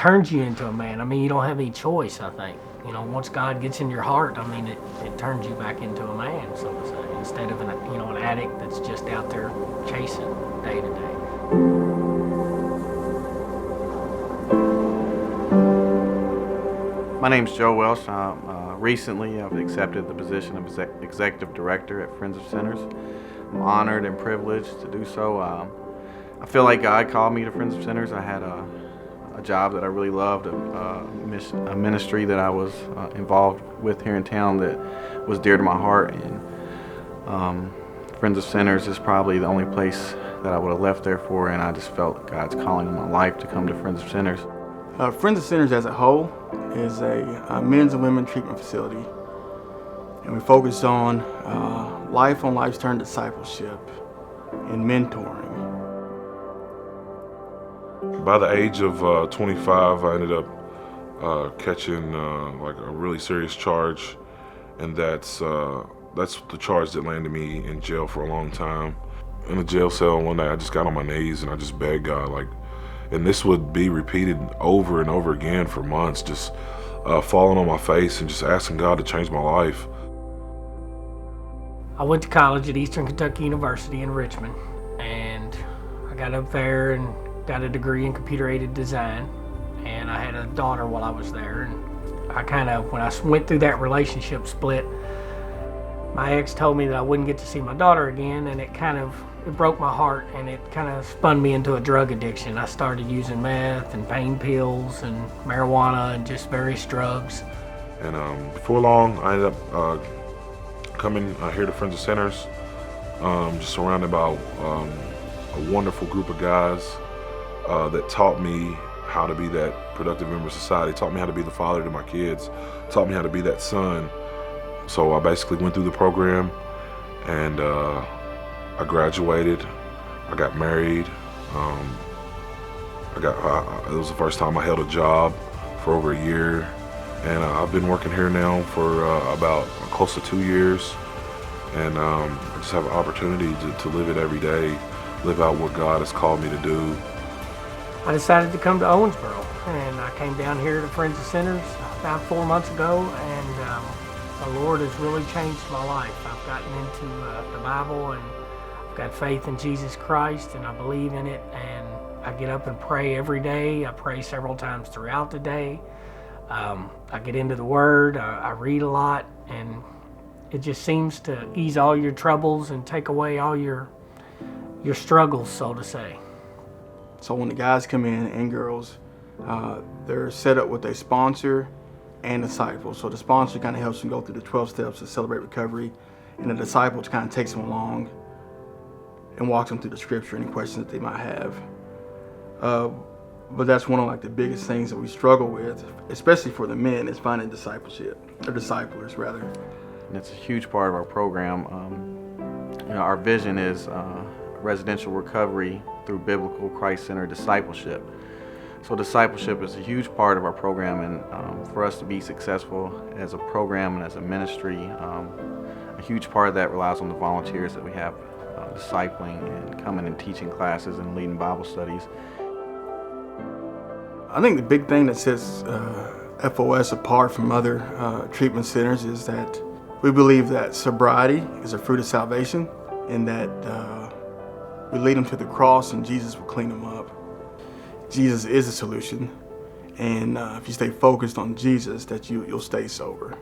turns you into a man. I mean, you don't have any choice, I think. You know, once God gets in your heart, I mean, it turns you back into a man, so to say, instead of an addict that's just out there chasing day to day. My name's Joe Welsh. Recently, I've accepted the position of Executive Director at Friends of Sinners. I'm honored and privileged to do so. I feel like God called me to Friends of Sinners. I had a job that I really loved, a ministry that I was involved with here in town that was dear to my heart. And Friends of Sinners is probably the only place that I would have left there for, and I just felt God's calling in my life to come to Friends of Sinners. Friends of Sinners as a whole is a men's and women treatment facility, and we focus on life on life's turn discipleship and mentoring. By the age of 25, I ended up catching like a really serious charge, and that's the charge that landed me in jail for a long time. In a jail cell one day, I just got on my knees and I just begged God, and this would be repeated over and over again for months, just falling on my face and just asking God to change my life. I went to college at Eastern Kentucky University in Richmond, and I got up there and got a degree in computer-aided design, and I had a daughter while I was there. And when I went through that relationship split, my ex told me that I wouldn't get to see my daughter again, and it broke my heart, and it kind of spun me into a drug addiction. I started using meth and pain pills and marijuana and just various drugs. And before long, I ended up coming here to Friends of Sinners, just surrounded by a wonderful group of guys that taught me how to be that productive member of society, taught me how to be the father to my kids, taught me how to be that son. So I basically went through the program, and I graduated, I got married, it was the first time I held a job for over a year, and I've been working here now for about close to 2 years, and I just have an opportunity to live it every day, live out what God has called me to do. I decided to come to Owensboro, and I came down here to Friends of Sinners about 4 months ago, and the Lord has really changed my life. I've gotten into the Bible, and I've got faith in Jesus Christ, and I believe in it, and I get up and pray every day. I pray several times throughout the day. I get into the Word, I read a lot, and it just seems to ease all your troubles and take away all your struggles, so to say. So when the guys come in and girls, they're set up with a sponsor and disciple. So the sponsor kind of helps them go through the 12 steps to celebrate recovery, and the disciple kind of takes them along and walks them through the scripture, any questions that they might have. But that's one of the biggest things that we struggle with, especially for the men, is finding discipleship, or disciplers rather. And it's a huge part of our program. Our vision is residential recovery through biblical Christ-centered discipleship. So discipleship is a huge part of our program, and for us to be successful as a program and as a ministry, a huge part of that relies on the volunteers that we have discipling and coming and teaching classes and leading Bible studies. I think the big thing that sets FOS apart from other treatment centers is that we believe that sobriety is a fruit of salvation, and that we lead them to the cross and Jesus will clean them up. Jesus is the solution, and if you stay focused on Jesus, that you'll stay sober.